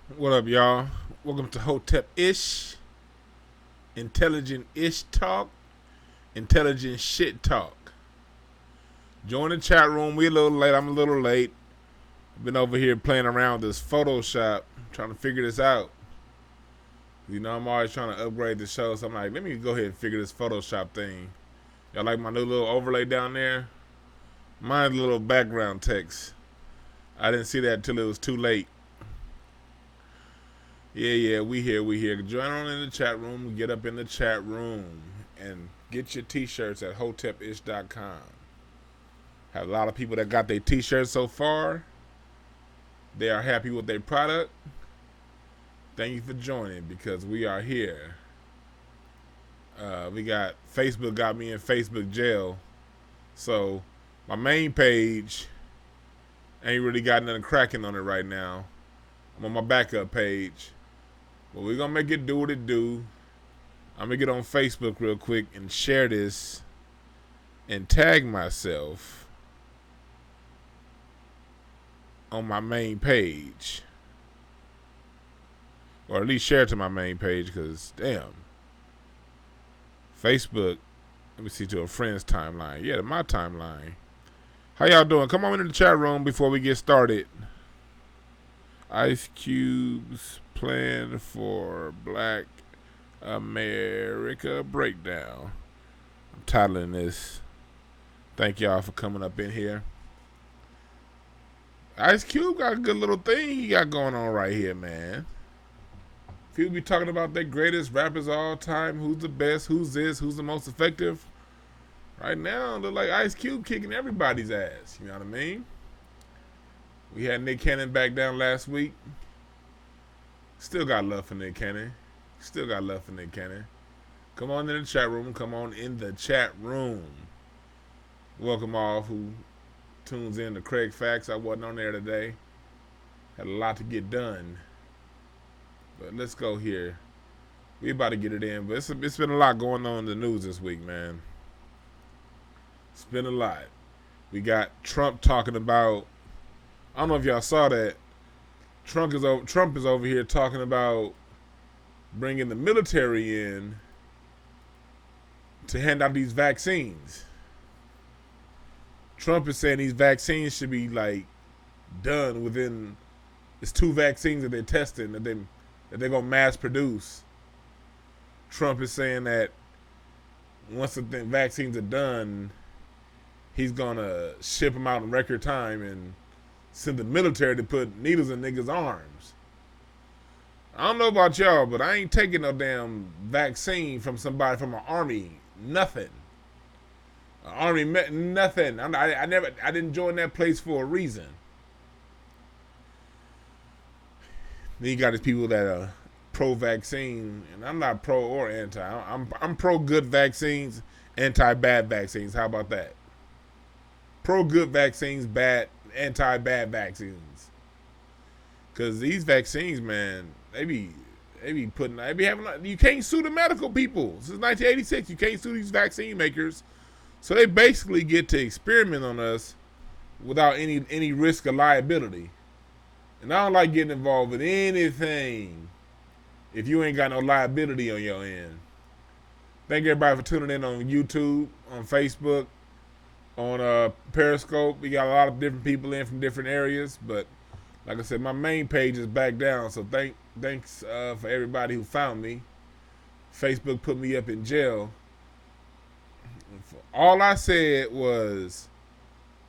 What up, y'all? Welcome to Hotep-ish, intelligent-ish talk, intelligent shit talk. Join the chat room. We a little late. I'm a little late. Been over here playing around with this Photoshop, trying to figure this out. You know, I'm always trying to upgrade the show, so I'm like, let me go ahead and figure this Photoshop thing. Y'all like my new little overlay down there? Mine's a little background text. I didn't see that until it was too late. Yeah, we here. Join on in the chat room. Get up in the chat room and get your t-shirts at hotepish.com. Have a lot of people that got their t-shirts so far. They are happy with their product. Thank you for joining because we are here. We got Facebook got me in Facebook jail. So my main page ain't really got nothing cracking on it right now. I'm on my backup page. But we're going to make it do what it do. I'm going to get on Facebook real quick and share this and tag myself on my main page. Or at least share it to my main page because, damn. Facebook, let me see, to a friend's timeline. Yeah, to my timeline. How y'all doing? Come on into the chat room before we get started. Ice Cube's plan for Black America breakdown. I'm titling this. Thank y'all for coming up in here. Ice Cube got a good little thing he got going on right here, man. People be talking about their greatest rappers of all time. Who's the best? Who's this? Who's the most effective? Right now, it look like Ice Cube kicking everybody's ass. You know what I mean? We had Nick Cannon back down last week. Still got love for Nick Cannon. Come on in the chat room. Welcome all who tunes in to Craig Facts. I wasn't on there today. Had a lot to get done. But let's go here. We about to get it in. But it's been a lot going on in the news this week, man. It's been a lot. We got Trump talking about, I don't know if y'all saw that. Trump is over here talking about bringing the military in to hand out these vaccines. Trump is saying these vaccines should be like done within. It's 2 vaccines that they're testing that they're gonna mass produce. Trump is saying that once the vaccines are done, he's gonna ship them out in record time and send the military to put needles in niggas' arms. I don't know about y'all, but I ain't taking no damn vaccine from somebody from an army. Nothing. Nothing. I didn't join that place for a reason. Then you got these people that are pro-vaccine, and I'm not pro or anti. I'm pro-good vaccines, anti-bad vaccines. How about that? Pro-good vaccines, anti-bad vaccines. Because these vaccines, man, they be having, you can't sue the medical people. Since 1986, you can't sue these vaccine makers. So they basically get to experiment on us without any risk of liability. And I don't like getting involved with anything if you ain't got no liability on your end. Thank everybody for tuning in on YouTube, on Facebook, on Periscope. We got a lot of different people in from different areas, but like I said, my main page is back down, so thanks for everybody who found me. Facebook put me up in jail. All I said was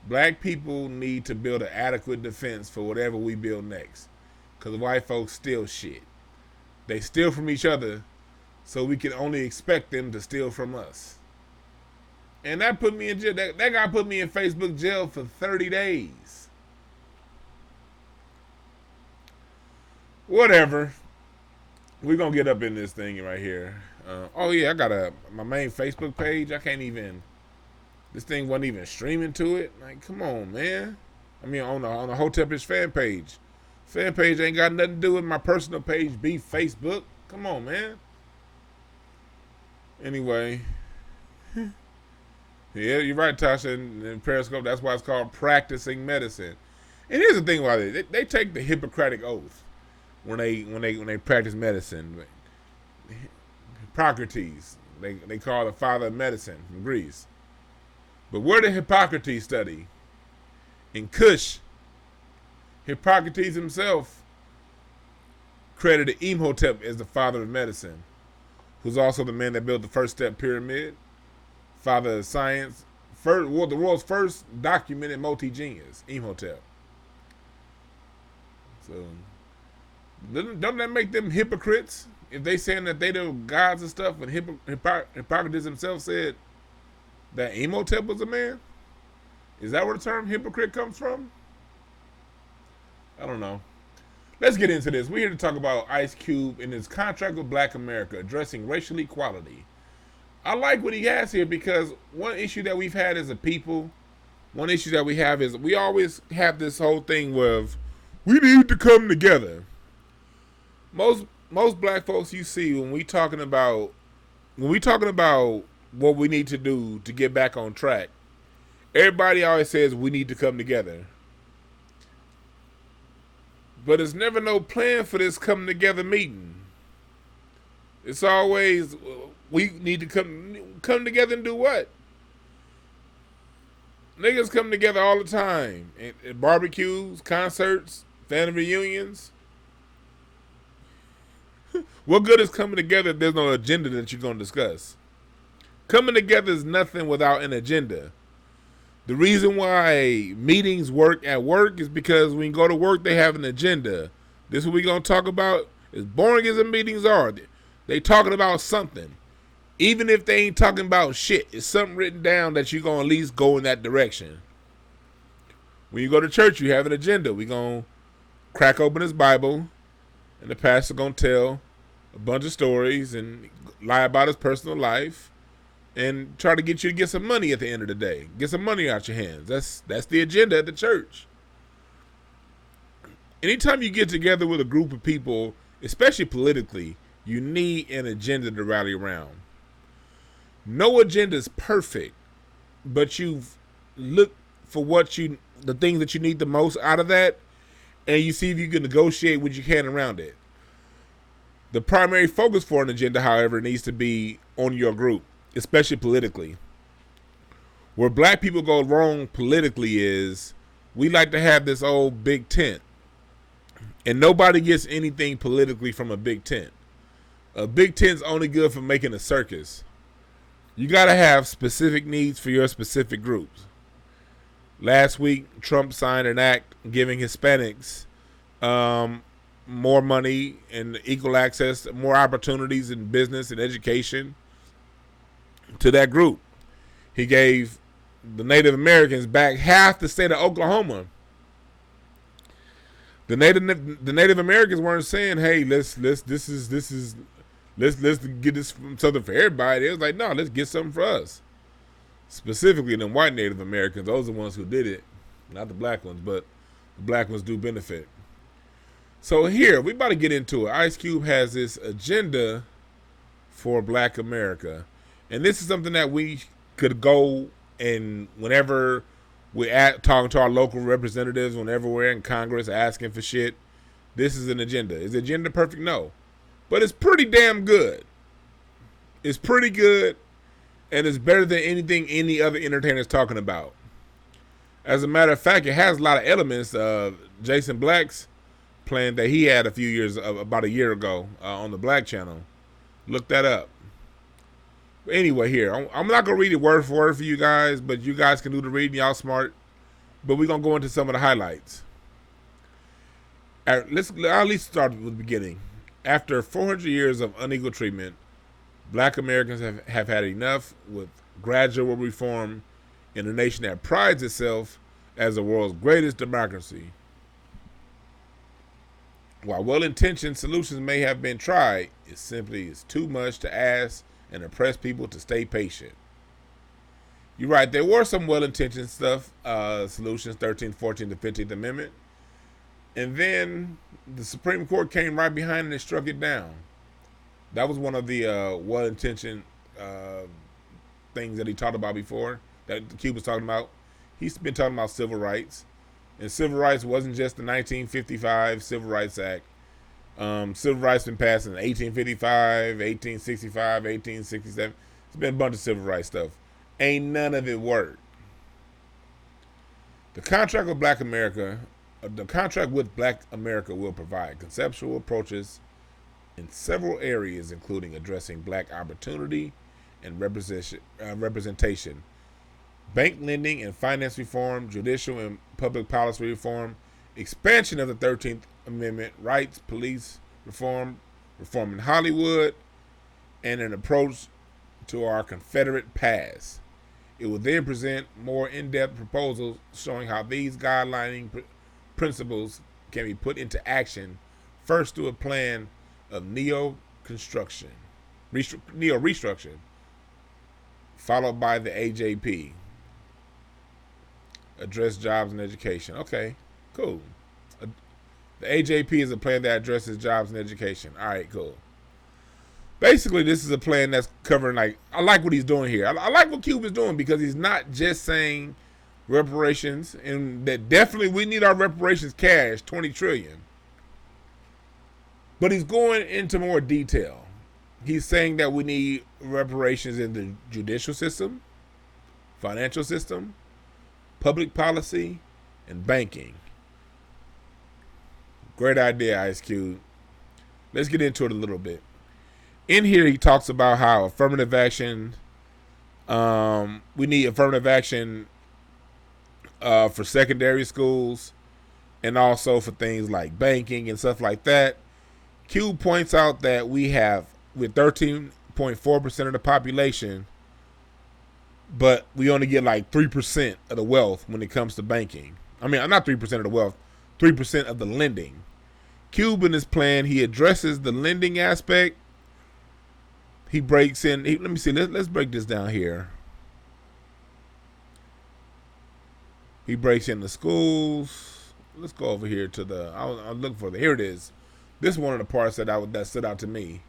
black people need to build an adequate defense for whatever we build next, because white folks steal shit. They steal from each other, so we can only expect them to steal from us. And that put me in jail. That guy put me in Facebook jail for 30 days. Whatever. We're going to get up in this thing right here. Oh, yeah, I got my main Facebook page. I can't even. This thing wasn't even streaming to it. Like, come on, man. I mean, on the Hotep-ish fan page. Fan page ain't got nothing to do with my personal page, be Facebook. Come on, man. Anyway. Yeah, you're right, Tasha, in Periscope. That's why it's called practicing medicine. And here's the thing about it. They take the Hippocratic Oath. when they practice medicine. Hippocrates, they call the father of medicine from Greece. But where did Hippocrates study? In Kush. Hippocrates himself credited Imhotep as the father of medicine, who's also the man that built the first step pyramid, father of science, the world's first documented multi-genius, Imhotep. So, don't that make them hypocrites? If they saying that they the gods and stuff, and Hippocrates himself said that Imhotep was a man? Is that where the term hypocrite comes from? I don't know. Let's get into this. We're here to talk about Ice Cube and his contract with Black America, addressing racial equality. I like what he has here because one issue that we've had as a people, one issue that we have is we always have this whole thing with we need to come together. Most black folks you see when we talking about what we need to do to get back on track, everybody always says we need to come together. But there's never no plan for this coming together meeting. It's always we need to come together and do what? Niggas come together all the time at barbecues, concerts, family reunions. What good is coming together if there's no agenda that you're going to discuss? Coming together is nothing without an agenda. The reason why meetings work at work is because when you go to work, they have an agenda. This is what we're going to talk about. As boring as the meetings are, they talking about something. Even if they ain't talking about shit, it's something written down that you're going to at least go in that direction. When you go to church, you have an agenda. We're going to crack open his Bible, and the pastor going to tell a bunch of stories and lie about his personal life and try to get you to get some money at the end of the day. Get some money out your hands. That's the agenda at the church. Anytime you get together with a group of people, especially politically, you need an agenda to rally around. No agenda is perfect, but you look for the things that you need the most out of that, and you see if you can negotiate what you can around it. The primary focus for an agenda, however, needs to be on your group, especially politically. Where black people go wrong politically is we like to have this old big tent, and nobody gets anything politically from a big tent. A big tent's only good for making a circus. You got to have specific needs for your specific groups. Last week, Trump signed an act giving Hispanics more money and equal access, more opportunities in business and education to that group. He gave the Native Americans back half the state of Oklahoma. The Native Americans weren't saying, "Hey, let's get this something for everybody." It was like, no, let's get something for us. Specifically, the white Native Americans, those are the ones who did it, not the black ones, but the black ones do benefit. So here, we about to get into it. Ice Cube has this agenda for Black America. And this is something that we could go and whenever we're talking to our local representatives, whenever we're in Congress asking for shit, this is an agenda. Is the agenda perfect? No. But it's pretty damn good. It's pretty good, and it's better than anything any other entertainer is talking about. As a matter of fact, it has a lot of elements of Jason Black's plan that he had about a year ago on the Black Channel. Look that up. But anyway, here, I'm not going to read it word for word for you guys, but you guys can do the reading. Y'all smart. But we're going to go into some of the highlights. Let's at least start with the beginning. After 400 years of unequal treatment, Black Americans have had enough with gradual reform in a nation that prides itself as the world's greatest democracy. While well-intentioned solutions may have been tried, it simply is too much to ask and oppress people to stay patient. You're right, there were some well-intentioned solutions, 13th, 14th, and 15th Amendment. And then the Supreme Court came right behind and struck it down. That was one of the well-intentioned things that he talked about before, that Cube was talking about. He's been talking about civil rights. And civil rights wasn't just the 1955 Civil Rights Act. Civil rights been passed in 1855, 1865, 1867. It's been a bunch of civil rights stuff. Ain't none of it worked. The contract with Black America will provide conceptual approaches in several areas, including addressing black opportunity and representation, bank lending and finance reform, judicial and public policy reform, expansion of the 13th Amendment rights, police reform, reform in Hollywood, and an approach to our Confederate past. It will then present more in-depth proposals showing how these guidelining principles can be put into action, first through a plan of neo-restructuring, followed by the AJP. Address jobs and education. Okay, cool. The AJP is a plan that addresses jobs and education. All right, cool. Basically, this is a plan that's covering, like, I like what he's doing here. I like what Cuba's doing because he's not just saying reparations, and that definitely we need our reparations cash, 20 trillion. But he's going into more detail. He's saying that we need reparations in the judicial system, financial system, public policy, and banking. Great idea, Ice Cube. Let's get into it a little bit. In here, he talks about how affirmative action, we need affirmative action for secondary schools and also for things like banking and stuff like that. Q points out that with 13.4% of the population, but we only get like 3% of the wealth when it comes to banking. I mean, not 3% of the wealth, 3% of the lending. Cube in his plan, he addresses the lending aspect. He breaks in. Let me see. Let's break this down here. He breaks in the schools. Let's go over here to the. I'm looking for the. Here it is. This is one of the parts that stood out to me.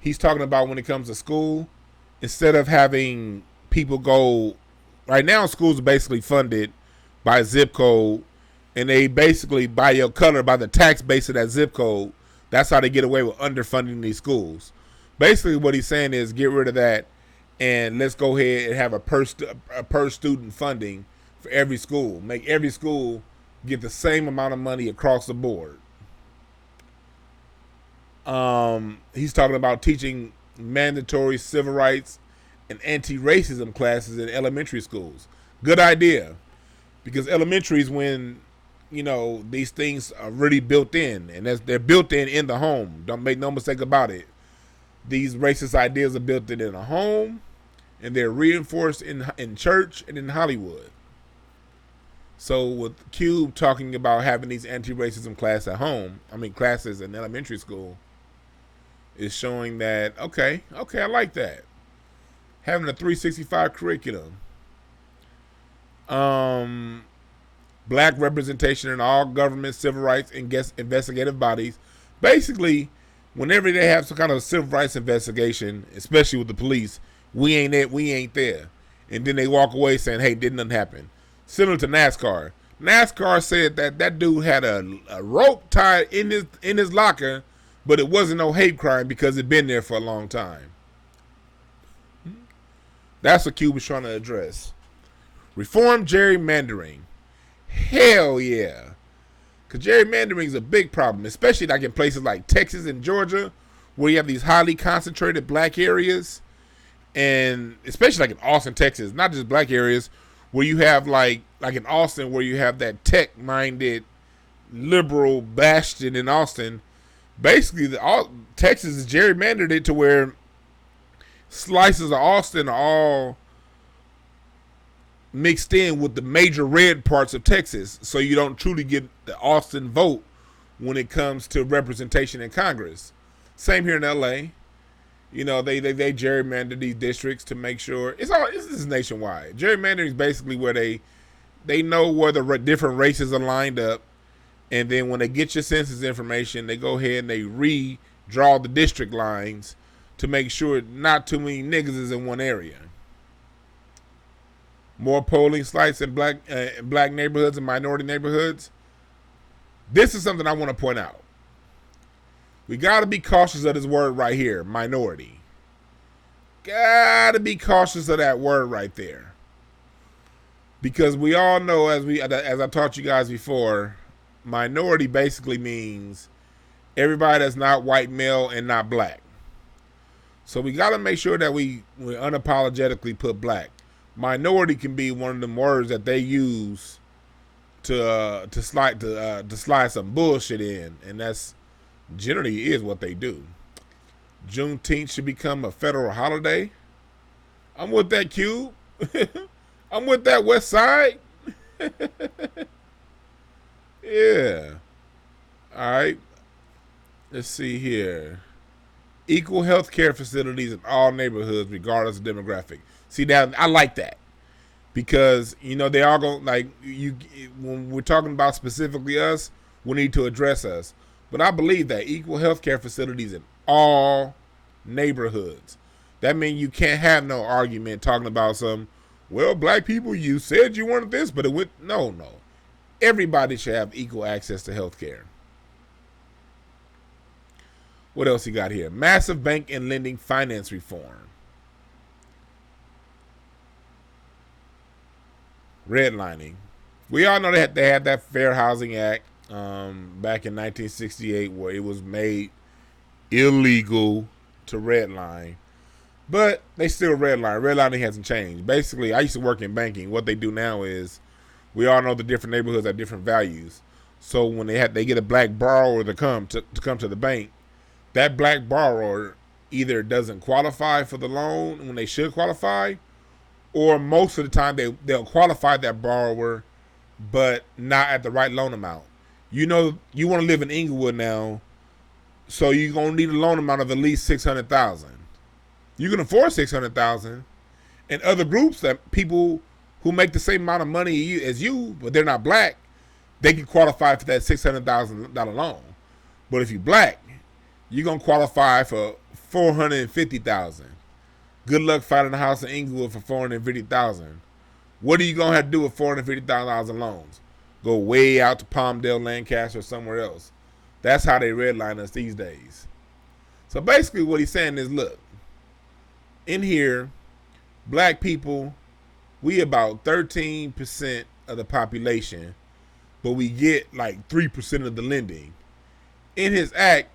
He's talking about when it comes to school, instead of having people go. Right now, schools are basically funded by zip code, and they basically by your color, by the tax base of that zip code. That's how they get away with underfunding these schools. Basically, what he's saying is get rid of that, and let's go ahead and have a per student funding for every school. Make every school get the same amount of money across the board. He's talking about teaching mandatory civil rights and anti-racism classes in elementary schools. Good idea, because elementary is when these things are really built in, and they're built in the home. Don't make no mistake about it. These racist ideas are built in a home, and they're reinforced in church and in Hollywood. So with Cube talking about having these anti-racism classes in elementary school, is showing that, okay, I like that. Having a 365 curriculum. Black representation in all government, civil rights, and investigative bodies. Basically, whenever they have some kind of civil rights investigation, especially with the police, we ain't there. And then they walk away saying, hey, didn't nothing happen. Similar to NASCAR. NASCAR said that dude had a rope tied in his locker, but it wasn't no hate crime because it'd been there for a long time. That's what Cube was trying to address. Reform gerrymandering. Hell yeah. Because gerrymandering is a big problem, especially like in places like Texas and Georgia, where you have these highly concentrated black areas, and especially like in Austin, Texas, not just black areas, where you have like in Austin, where you have that tech-minded liberal bastion in Austin. Basically, Texas is gerrymandered it to where slices of Austin are all mixed in with the major red parts of Texas, so you don't truly get the Austin vote when it comes to representation in Congress. Same here in LA. They gerrymander these districts to make sure this is nationwide. Gerrymandering is basically where they know where the different races are lined up, and then when they get your census information, they go ahead and they redraw the district lines to make sure not too many niggas is in one area. More polling sites in black neighborhoods and minority neighborhoods. This is something I want to point out. We got to be cautious of this word right here, minority. Got to be cautious of that word right there. Because we all know, as I taught you guys before, minority basically means everybody that's not white male and not black. So we got to make sure that we unapologetically put black. Minority can be one of them words that they use to slide some bullshit in, and that's generally is what they do. Juneteenth should become a federal holiday. I'm with that, Cube. I'm with that, West Side. Yeah. All right. Let's see here. Equal health care facilities in all neighborhoods, regardless of demographic. See, that I like that. Because, they all go, when we're talking about specifically us, we need to address us. But I believe that equal health care facilities in all neighborhoods. That means you can't have no argument talking about black people, you said you wanted this, but it went, no. Everybody should have equal access to health care. What else you got here? Massive bank and lending finance reform. Redlining. We all know they had that Fair Housing Act back in 1968 where it was made illegal to redline. But they still redline. Redlining hasn't changed. Basically, I used to work in banking. What they do now is we all know the different neighborhoods have different values. So when they get a black borrower to come to the bank, that black borrower either doesn't qualify for the loan when they should qualify, or most of the time they'll qualify that borrower, but not at the right loan amount. You want to live in Inglewood now, so you're gonna need a loan amount of at least $600,000. You can afford $600,000, and other groups that people who make the same amount of money as you, but they're not black, they can qualify for that $600,000 loan. But if you're black, you're gonna qualify for $450,000. Good luck finding a house in Inglewood for $450,000. What are you gonna have to do with $450,000 in loans? Go way out to Palmdale, Lancaster, or somewhere else. That's how they redline us these days. So basically, what he's saying is, look, in here, black people, we about 13% of the population, but we get like 3% of the lending. In his act,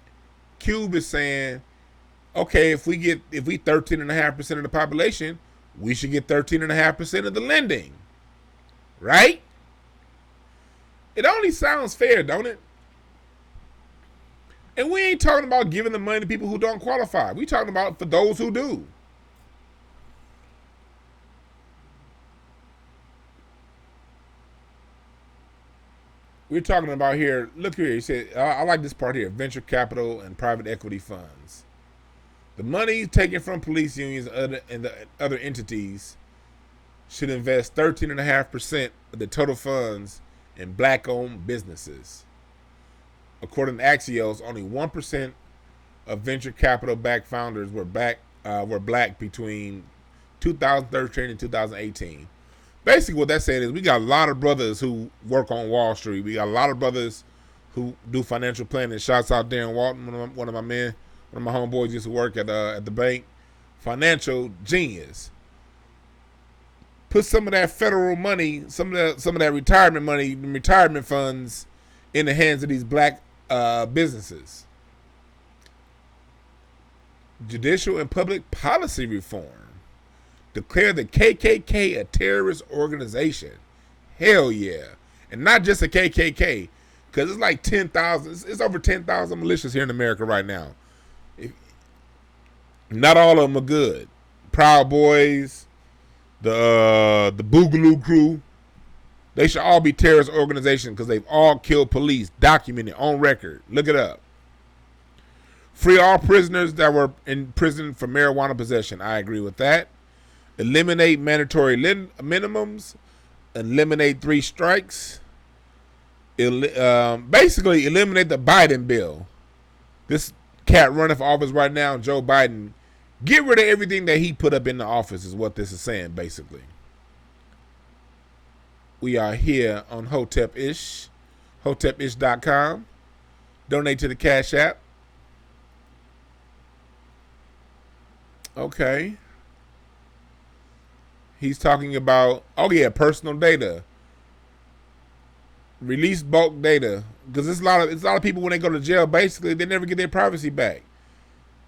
Cube is saying, okay, if we 13.5% of the population, we should get 13.5% of the lending. Right? It only sounds fair, don't it? And we ain't talking about giving the money to people who don't qualify. We talking about for those who do. We're talking about here, look here, he said, I like this part here, venture capital and private equity funds. The money taken from police unions and the other entities should invest 13.5% of the total funds in black-owned businesses. According to Axios, only 1% of venture capital-backed founders were black between 2013 and 2018. Basically, what that's saying is we got a lot of brothers who work on Wall Street. We got a lot of brothers who do financial planning. Shouts out Darren Walton, one of my homeboys used to work at the bank. Financial genius. Put some of that federal money, some of that retirement money, retirement funds, in the hands of these black businesses. Judicial and public policy reform. Declare the KKK a terrorist organization. Hell yeah. And not just a KKK, because it's like 10,000, it's over 10,000 militias here in America right now. Not all of them are good. Proud Boys, the Boogaloo Crew, they should all be terrorist organizations because they've all killed police, documented on record. Look it up. Free all prisoners that were in prison for marijuana possession. I agree with that. Eliminate mandatory minimums. Eliminate 3 strikes. Basically, eliminate the Biden bill. This cat running for office right now, Joe Biden. Get rid of everything that he put up in the office is what this is saying, basically. We are here on Hotep-ish. hotepish.com. Donate to the Cash App. Okay. He's talking about, personal data. Release bulk data. Because it's a lot of people when they go to jail, basically, they never get their privacy back.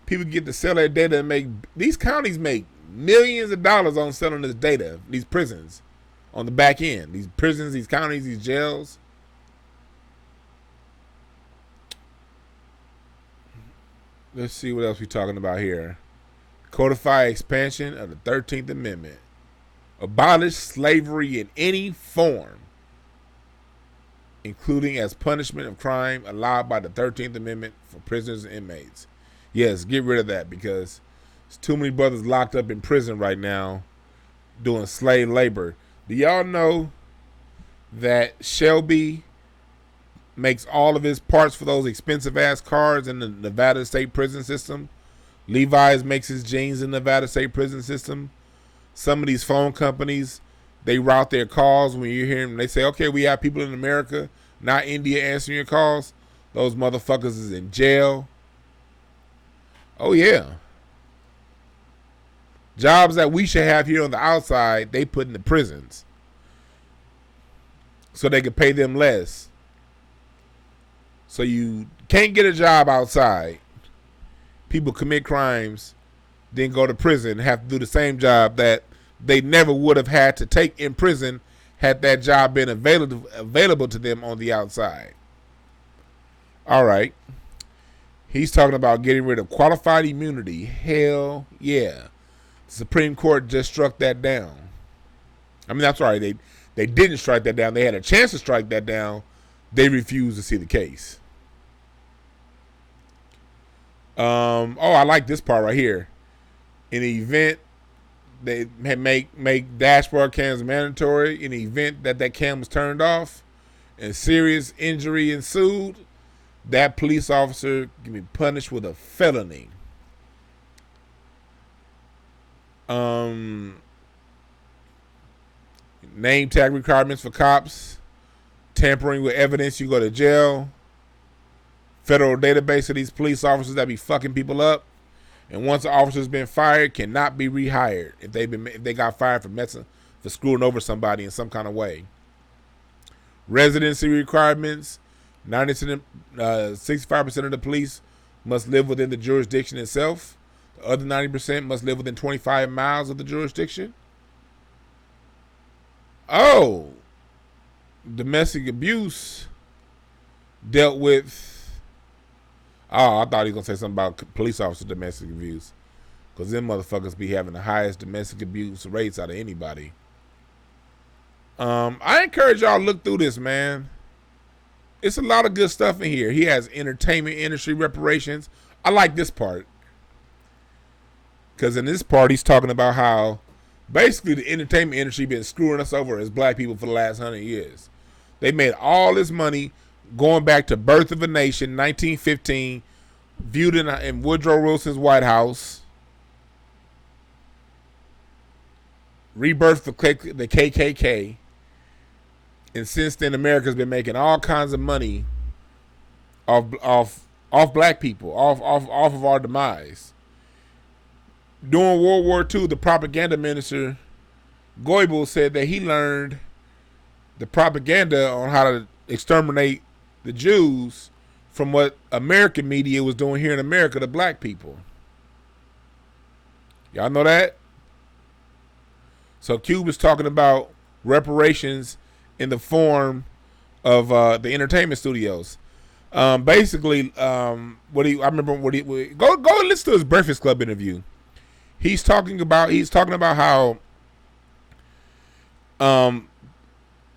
People get to sell their data and these counties make millions of dollars on selling this data, these prisons, on the back end. These prisons, these counties, these jails. Let's see what else we're talking about here. Codify expansion of the 13th Amendment. Abolish slavery in any form, including as punishment of crime allowed by the 13th Amendment for prisoners and inmates. Yes, get rid of that because there's too many brothers locked up in prison right now doing slave labor. Do y'all know that Shelby makes all of his parts for those expensive ass cars in the Nevada State Prison System? Levi's makes his jeans in the Nevada State Prison System. Some of these phone companies, they route their calls when you hear them. They say, okay, we have people in America, not India, answering your calls. Those motherfuckers is in jail. Oh, yeah. Jobs that we should have here on the outside, they put in the prisons so they could pay them less. So you can't get a job outside. People commit crimes, then go to prison, have to do the same job that they never would have had to take in prison had that job been available to them on the outside. All right. He's talking about getting rid of qualified immunity. Hell yeah. The Supreme Court just struck that down. I mean, that's right. They didn't strike that down. They had a chance to strike that down. They refused to see the case. I like this part right here. In the event they make dashboard cams mandatory, in the event that cam was turned off and serious injury ensued, that police officer can be punished with a felony. Name tag requirements for cops. Tampering with evidence, you go to jail. Federal database of these police officers that be fucking people up. And once the officer's been fired, cannot be rehired if they got fired for screwing over somebody in some kind of way. Residency requirements. 65% of the police must live within the jurisdiction itself. The other 90% must live within 25 miles of the jurisdiction. Oh, domestic abuse dealt with. Oh, I thought he was going to say something about police officer domestic abuse. Because them motherfuckers be having the highest domestic abuse rates out of anybody. I encourage y'all to look through this, man. It's a lot of good stuff in here. He has entertainment industry reparations. I like this part. Because in this part, he's talking about how basically the entertainment industry been screwing us over as black people for the last 100 years. They made all this money going back to Birth of a Nation, 1915, viewed in Woodrow Wilson's White House. Rebirth the KKK. And since then, America's been making all kinds of money off black people, off of our demise. During World War II, the propaganda minister Goebbels said that he learned the propaganda on how to exterminate the Jews from what American media was doing here in America to black people. Y'all know that? So Cube is talking about reparations in the form of the entertainment studios. Basically, go and listen to his Breakfast Club interview. He's talking about how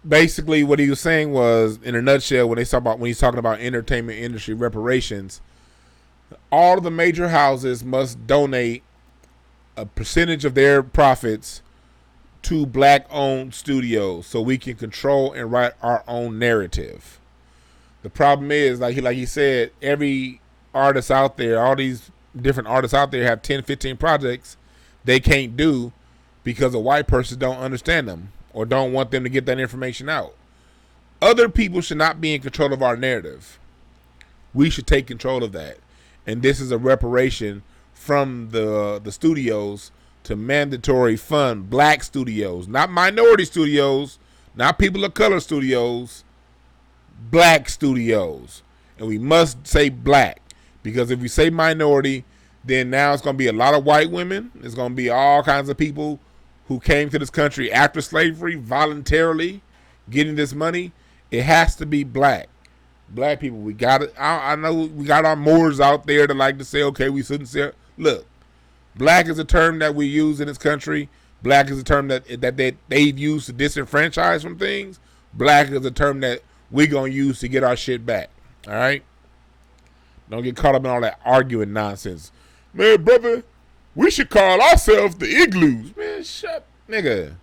basically what he was saying was, in a nutshell, when he's talking about entertainment industry reparations, all of the major houses must donate a percentage of their profits to black-owned studios so we can control and write our own narrative. The problem is, like he said, every artist out there, all these different artists out there have 10, 15 projects they can't do because a white person don't understand them or don't want them to get that information out. Other people should not be in control of our narrative. We should take control of that. And this is a reparation from the studios to mandatory fund black studios, not minority studios, not people of color studios, black studios. And we must say black, because if we say minority, then now it's going to be a lot of white women. It's going to be all kinds of people who came to this country after slavery voluntarily getting this money. It has to be black. Black people, we got it. I know we got our Moors out there that like to say, okay, we shouldn't say. Look, black is a term that we use in this country. Black is a term that they've used to disenfranchise from things. Black is a term that we're going to use to get our shit back. All right? Don't get caught up in all that arguing nonsense. Man, brother, we should call ourselves the Igloos. Man, shut, nigga.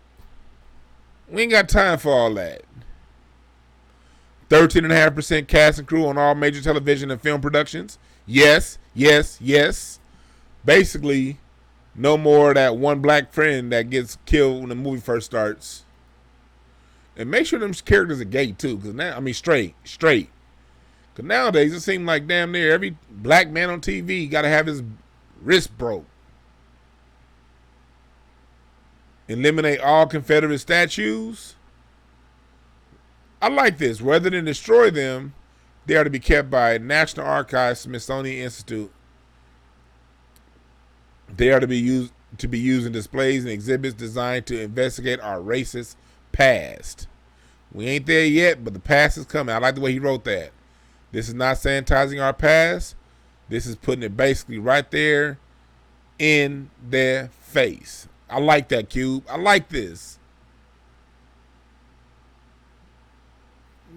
We ain't got time for all that. 13.5% cast and crew on all major television and film productions. Yes, yes, yes. Basically, no more of that one black friend that gets killed when the movie first starts. And make sure them characters are gay too, cause now straight. Cause nowadays it seems like damn near every black man on TV got to have his wrist broke. Eliminate all Confederate statues. I like this. Rather than destroy them, they are to be kept by National Archives, Smithsonian Institute. They are to be used in displays and exhibits designed to investigate our racist past. We ain't there yet, but the past is coming. I like the way he wrote that. This is not sanitizing our past. This is putting it basically right there in their face. I like that, Cube. I like this.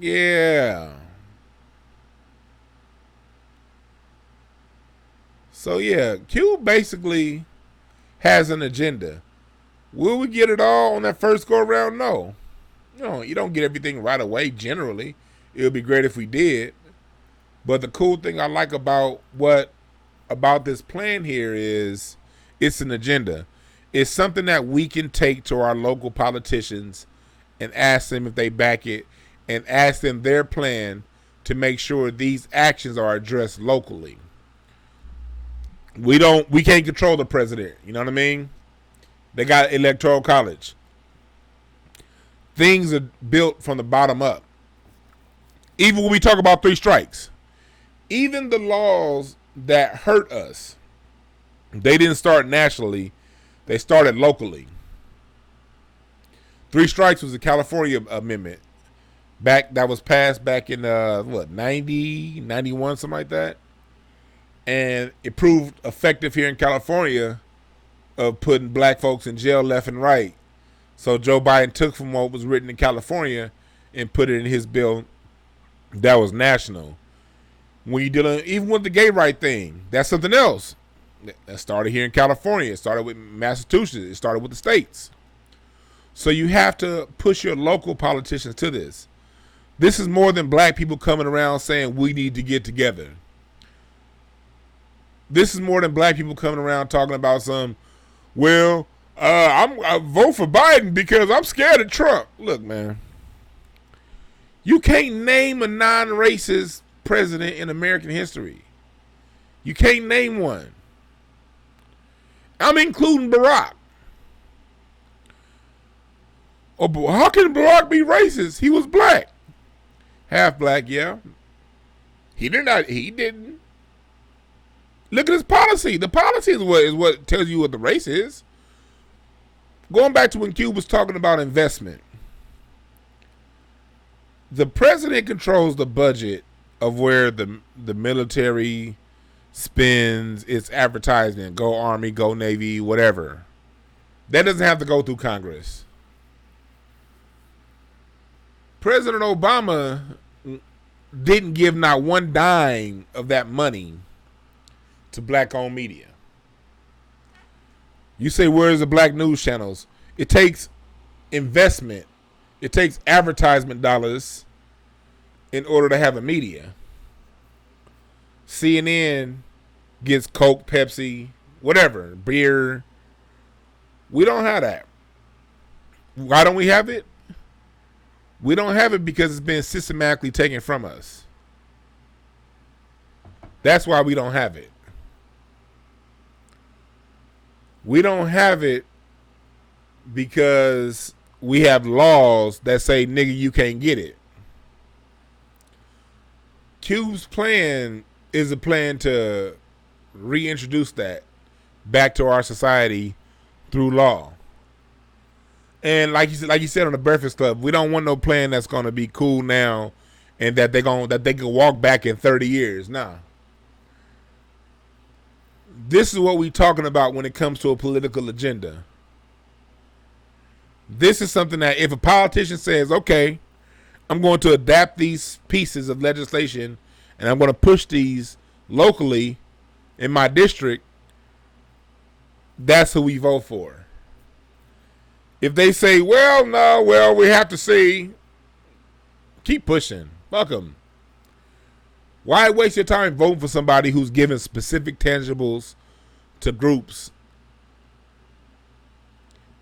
Yeah. So yeah, Cube basically has an agenda. Will we get it all on that first go around? No. No, you don't get everything right away generally. It would be great if we did. But the cool thing I like about this plan here is it's an agenda. It's something that we can take to our local politicians and ask them if they back it, and ask them their plan to make sure these actions are addressed locally. We can't control the president. You know what I mean? They got electoral college. Things are built from the bottom up. Even when we talk about 3 strikes, even the laws that hurt us, they didn't start nationally. They started locally. 3 strikes was a California amendment that was passed back in 90, 91, something like that. And it proved effective here in California of putting black folks in jail left and right. So Joe Biden took from what was written in California and put it in his bill that was national. When you dealing even with the gay right thing, that's something else. That started here in California. It started with Massachusetts. It started with the states. So you have to push your local politicians to this. This is more than black people coming around saying we need to get together. This is more than black people coming around talking about I vote for Biden because I'm scared of Trump. Look, man, you can't name a non-racist president in American history. You can't name one. I'm including Barack. Oh, but how can Barack be racist? He was black. Half black, yeah. He didn't. Look at his policy. The policy is what tells you what the race is. Going back to when Cube was talking about investment. The president controls the budget of where the military spends its advertisement. Go Army, go Navy, whatever. That doesn't have to go through Congress. President Obama didn't give not one dime of that money to black-owned media. You say, where's the black news channels? It takes investment. It takes advertisement dollars in order to have a media. CNN gets Coke, Pepsi, whatever, beer. We don't have that. Why don't we have it? We don't have it because it's been systematically taken from us. That's why we don't have it. We don't have it because we have laws that say, nigga, you can't get it. Cube's plan is a plan to reintroduce that back to our society through law. And like you said on the Breakfast Club, we don't want no plan that's gonna be cool now and that they can walk back in 30 years. Nah. This is what we're talking about when it comes to a political agenda. This is something that if a politician says, okay, I'm going to adapt these pieces of legislation and I'm going to push these locally in my district, that's who we vote for. If they say, well, we have to see, keep pushing. Fuck them. Why waste your time voting for somebody who's giving specific tangibles to groups,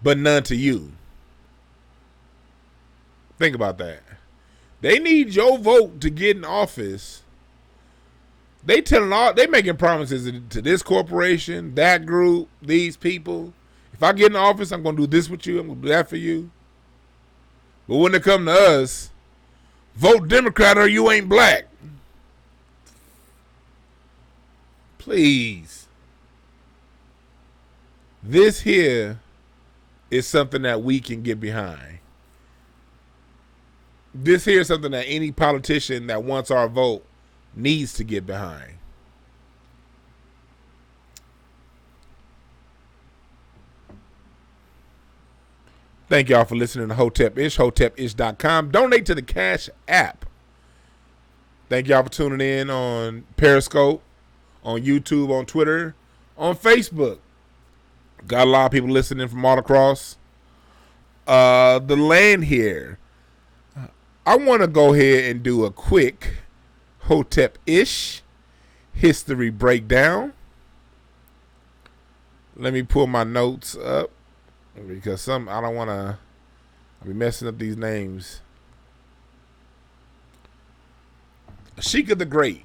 but none to you? Think about that. They need your vote to get in office. They making promises to this corporation, that group, these people. If I get in office, I'm going to do this with you. I'm going to do that for you. But when it comes to us, vote Democrat or you ain't black. Please. This here is something that we can get behind. This here is something that any politician that wants our vote needs to get behind. Thank y'all for listening to Hotep-ish, hotepish.com. Donate to the Cash app. Thank y'all for tuning in on Periscope, on YouTube, on Twitter, on Facebook. Got a lot of people listening from all across the land here. I want to go ahead and do a quick Hotep-ish history breakdown. Let me pull my notes up because I don't want to be messing up these names. Ashika the Great,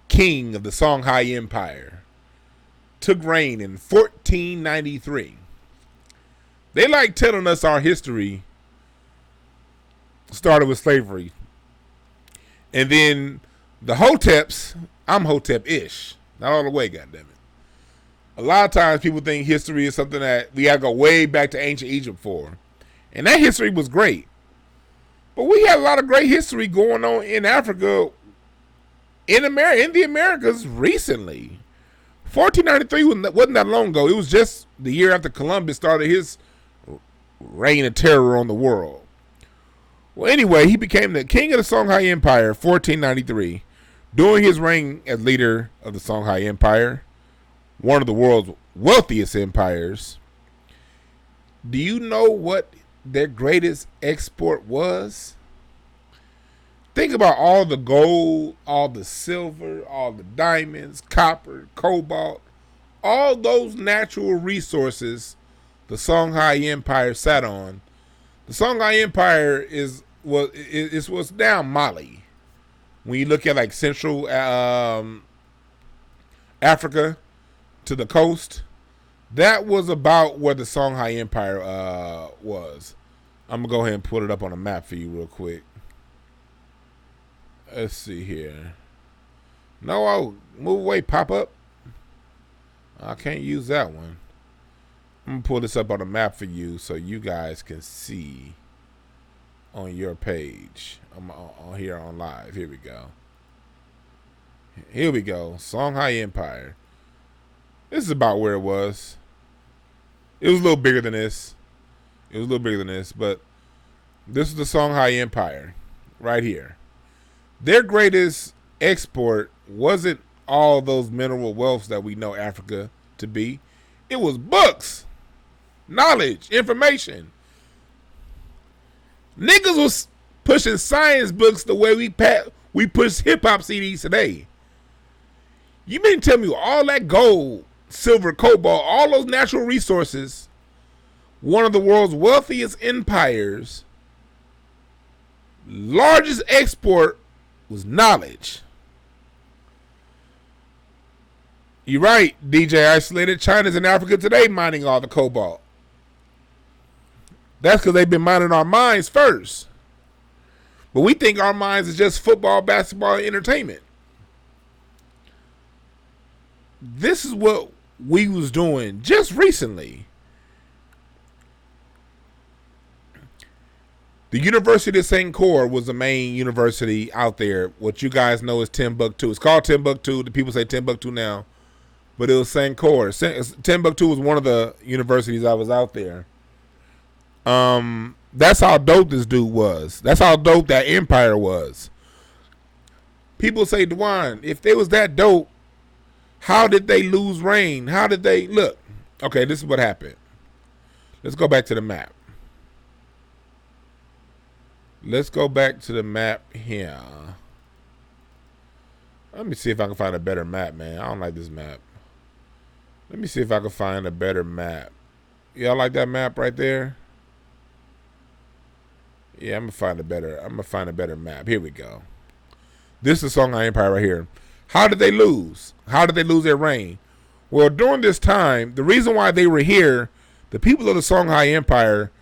king of the Songhai Empire, took reign in 1493. They like telling us our history started with slavery. And then the Hoteps, I'm Hotep-ish. Not all the way, goddammit. A lot of times people think history is something that we gotta go way back to ancient Egypt for. And that history was great. But we had a lot of great history going on in Africa, in the Americas recently. 1493 wasn't that long ago. It was just the year after Columbus started his reign of terror on the world. Well, anyway, he became the king of the Songhai Empire, 1493. During his reign as leader of the Songhai Empire, one of the world's wealthiest empires, do you know what their greatest export was? Think about all the gold, all the silver, all the diamonds, copper, cobalt, all those natural resources the Songhai Empire sat on. The Songhai Empire was down Mali. When you look at like Central Africa to the coast, that was about where the Songhai Empire was. I'm gonna go ahead and put it up on a map for you real quick. Let's see here. No, move away, pop up. I can't use that one. I'm gonna pull this up on a map for you so you guys can see on your page. I'm on here on live. Here we go. Here we go. Songhai Empire. This is about where it was. It was a little bigger than this. But this is the Songhai Empire right here. Their greatest export wasn't all those mineral wealths that we know Africa to be. It was books, knowledge, information. Niggas was pushing science books the way we push hip-hop CDs today. You mean to tell me all that gold, silver, cobalt, all those natural resources, one of the world's wealthiest empires Largest export was knowledge. You're right, DJ Isolated. China's in Africa today mining all the cobalt. That's because they've been mining our minds first. But we think our minds is just football, basketball, and entertainment. This is what we was doing just recently. The University of St. Croix was the main university out there. What you guys know is Timbuktu. It's called Timbuktu. The people say Timbuktu now. But it was St. Croix. Timbuktu was one of the universities I was out there. That's how dope this dude was. That's how dope that empire was. People say, Dwan, if they was that dope, how did they lose rain? How did they... Look, okay, this is what happened. Let's go back to the map. Let's go back to the map here. Let me see if I can find a better map, man. I don't like this map. Let me see if I can find a better map. Y'all like that map right there? Yeah, I'm gonna find a better map. Here we go. This is Songhai Empire right here. How did they lose? How did they lose their reign? Well, during this time, the reason why they were here, the people of the Songhai Empire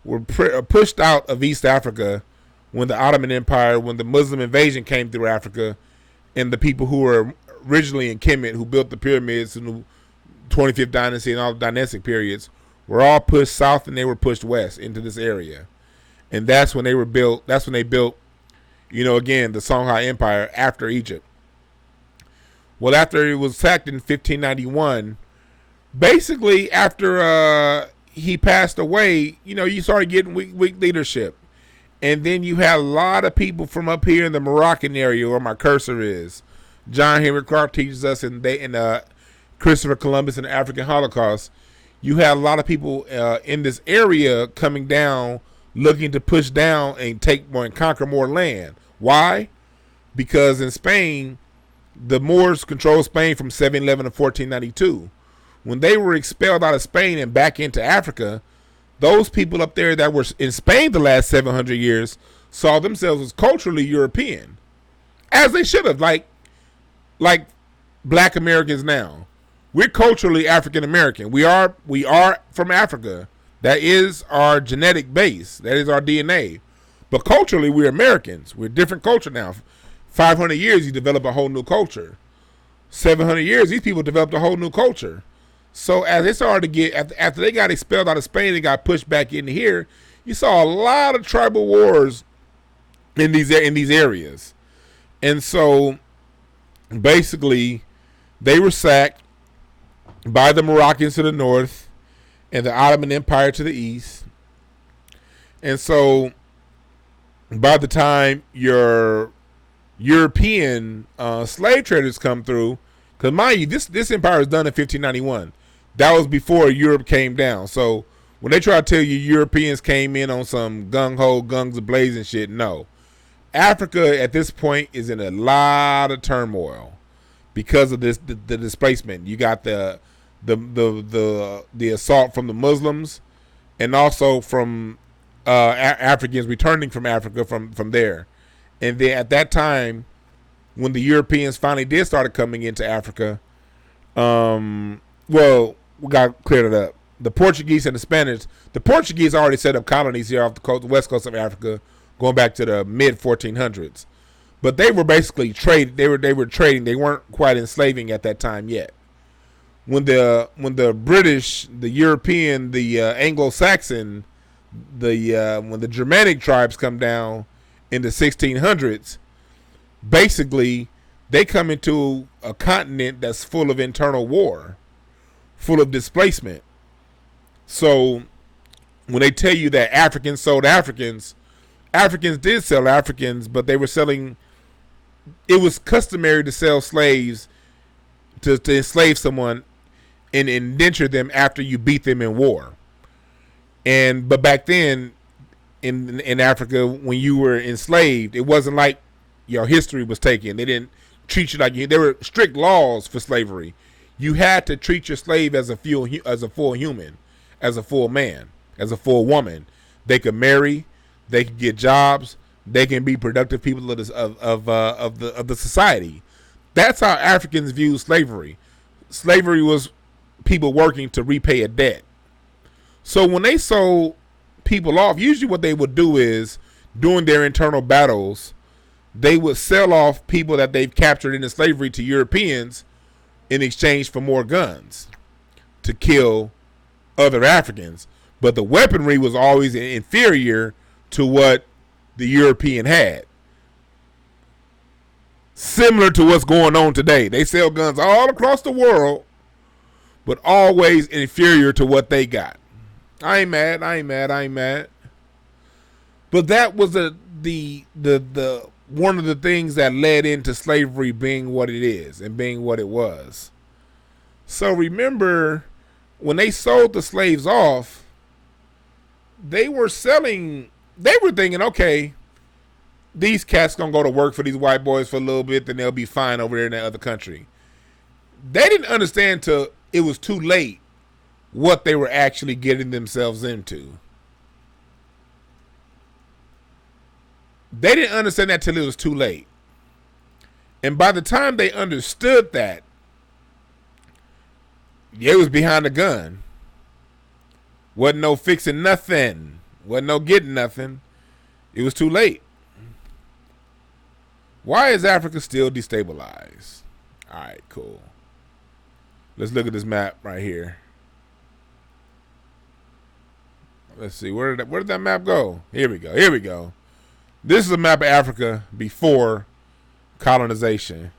were pushed out of East Africa when the Ottoman Empire, when the Muslim invasion came through Africa, and the people who were originally in Kemet, who built the pyramids in the 25th dynasty and all the dynastic periods, were all pushed south and they were pushed west into this area. And that's when they were built. That's when they built, again, the Songhai Empire after Egypt. Well, after it was sacked in 1591, basically after he passed away, you started getting weak leadership. And then you had a lot of people from up here in the Moroccan area where my cursor is. John Henrik Clarke teaches us in Christopher Columbus and the African Holocaust. You had a lot of people in this area coming down, looking to push down and take more and conquer more land. Why? Because in Spain, the Moors controlled Spain from 711 to 1492. When they were expelled out of Spain and back into Africa, those people up there that were in Spain the last 700 years saw themselves as culturally European, as they should have, like black Americans now. We're culturally African American. We are from Africa. That is our genetic base. That is our DNA. But culturally, we're Americans. We're a different culture now. 500 years, you develop a whole new culture. 700 years, these people developed a whole new culture. So as they started to get, after they got expelled out of Spain and got pushed back into here, you saw a lot of tribal wars in these areas. And so basically, they were sacked by the Moroccans to the north and the Ottoman Empire to the east. And so by the time your European slave traders come through, because mind you, this empire was done in 1591. That was before Europe came down. So when they try to tell you Europeans came in on some gung-ho, guns a-blazing shit, no. Africa at this point is in a lot of turmoil because of the displacement. You got the assault from the Muslims and also from Africans returning from Africa from there. And then at that time, when the Europeans finally did start coming into Africa, we got cleared it up. The Portuguese and the Spanish, the Portuguese already set up colonies here off the west coast of Africa, going back to the mid 1400s. But they were basically trade. They were trading. They weren't quite enslaving at that time yet. When the British, the European, the Anglo-Saxon, when the Germanic tribes come down in the 1600s, basically they come into a continent that's full of internal war, full of displacement. So when they tell you that Africans sold Africans, Africans did sell Africans, but they were selling, it was customary to sell slaves, to enslave someone and indenture them after you beat them in war. But back then in Africa, when you were enslaved, it wasn't like your history was taken. They didn't treat you like you. There were strict laws for slavery. You had to treat your slave as a full human, as a full man, as a full woman. They could marry, they could get jobs, they can be productive people of the society. That's how Africans view slavery. Slavery was people working to repay a debt. So when they sold people off, usually what they would do is, during their internal battles, they would sell off people that they've captured into slavery to Europeans in exchange for more guns to kill other Africans. But the weaponry was always inferior to what the European had. Similar to what's going on today. They sell guns all across the world, but always inferior to what they got. I ain't mad. But that was the one of the things that led into slavery being what it is and being what it was. So remember, when they sold the slaves off, they were thinking, okay, these cats gonna go to work for these white boys for a little bit, then they'll be fine over there in that other country. They didn't understand till it was too late what they were actually getting themselves into. They didn't understand that till it was too late. And by the time they understood that, they was behind the gun. Wasn't no fixing nothing. Wasn't no getting nothing. It was too late. Why is Africa still destabilized? All right, cool. Let's look at this map right here. Let's see, where did that map go? Here we go. This is a map of Africa before colonization.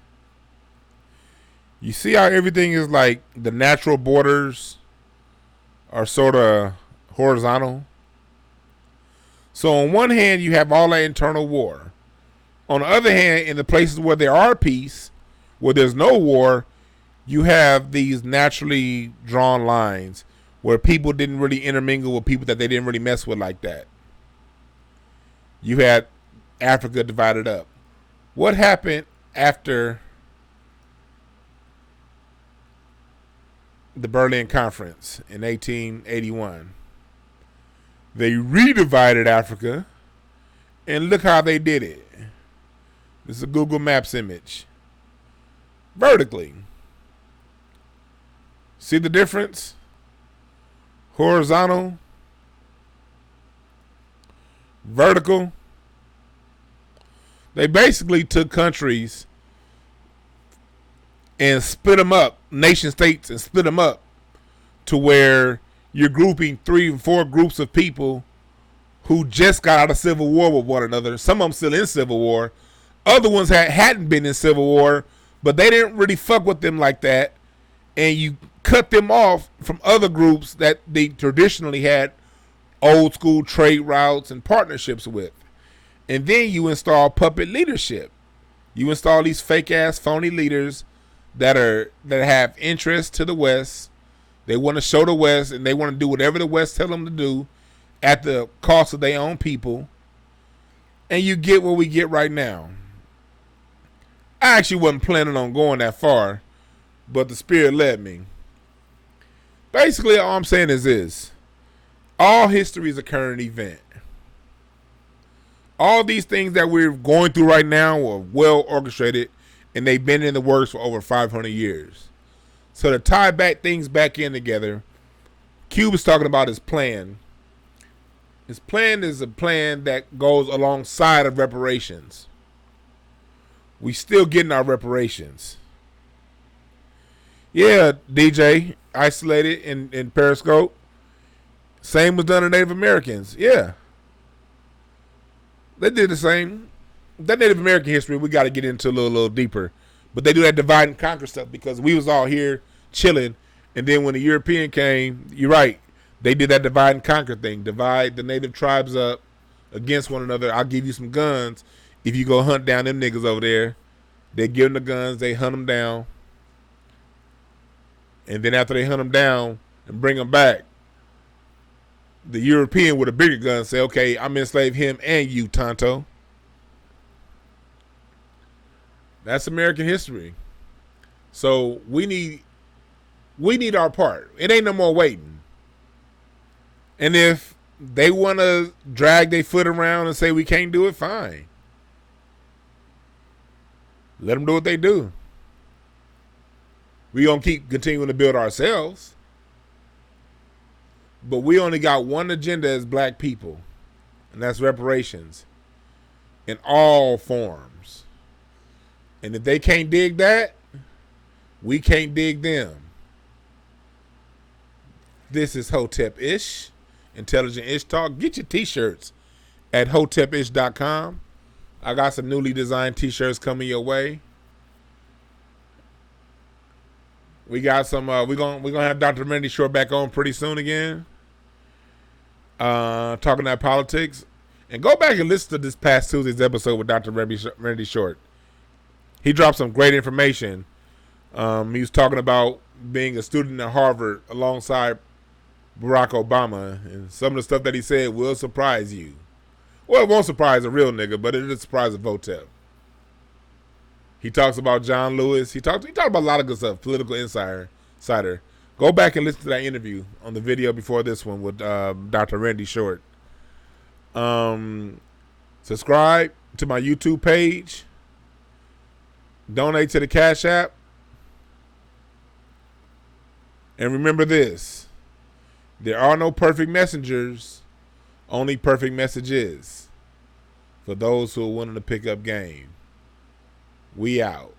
You see how everything is like the natural borders are sort of horizontal? So on one hand, you have all that internal war. On the other hand, in the places where there are peace, where there's no war, you have these naturally drawn lines where people didn't really intermingle with people that they didn't really mess with like that. You had Africa divided up. What happened after the Berlin Conference in 1881? They redivided Africa, and look how they did it. This is a Google Maps image. Vertically. See the difference? Horizontal, vertical. They basically took countries and split them up, nation states, and split them up to where you're grouping 3 and 4 groups of people who just got out of civil war with one another. Some of them still in civil war. Other ones hadn't been in civil war, but they didn't really fuck with them like that. And you cut them off from other groups that they traditionally had old school trade routes and partnerships with. And then you install puppet leadership. You install these fake ass phony leaders that have interest to the West. They want to show the West, and they want to do whatever the West tell them to do at the cost of their own people. And you get what we get right now. I actually wasn't planning on going that far, but the Spirit led me. Basically, all I'm saying is this. All history is a current event. All these things that we're going through right now are well orchestrated, and they've been in the works for over 500 years. So to tie things back in together, Cube is talking about his plan. His plan is a plan that goes alongside of reparations. We still getting our reparations. Yeah, DJ, isolated in Periscope. Same was done to Native Americans. Yeah. They did the same. That Native American history, we got to get into a little deeper. But they do that divide and conquer stuff because we was all here chilling. And then when the European came, you're right, they did that divide and conquer thing. Divide the native tribes up against one another. I'll give you some guns. If you go hunt down them niggas over there, they give them the guns, they hunt them down. And then after they hunt them down and bring them back, the European with a bigger gun say, okay, I'm enslave him and you, Tonto. That's American history. So we need our part. It ain't no more waiting. And if they want to drag their foot around and say we can't do it, fine. Let them do what they do. We gonna keep continuing to build ourselves, but we only got one agenda as black people, and that's reparations in all forms. And if they can't dig that, we can't dig them. This is Hotep-ish, Intelligent Ish Talk. Get your t-shirts at hotepish.com. I got some newly designed t-shirts coming your way. We got some. We're gonna have Dr. Randy Short back on pretty soon again. Talking that politics, and go back and listen to this past Tuesday's episode with Dr. Randy Short. He dropped some great information. He was talking about being a student at Harvard alongside Barack Obama, and some of the stuff that he said will surprise you. Well, it won't surprise a real nigga, but it'll surprise a Votep. He talks about John Lewis. He talked about a lot of good stuff. Political insider. Go back and listen to that interview on the video before this one with Dr. Randy Short. Subscribe to my YouTube page. Donate to the Cash App. And remember this. There are no perfect messengers. Only perfect messages. For those who are willing to pick up game. We out.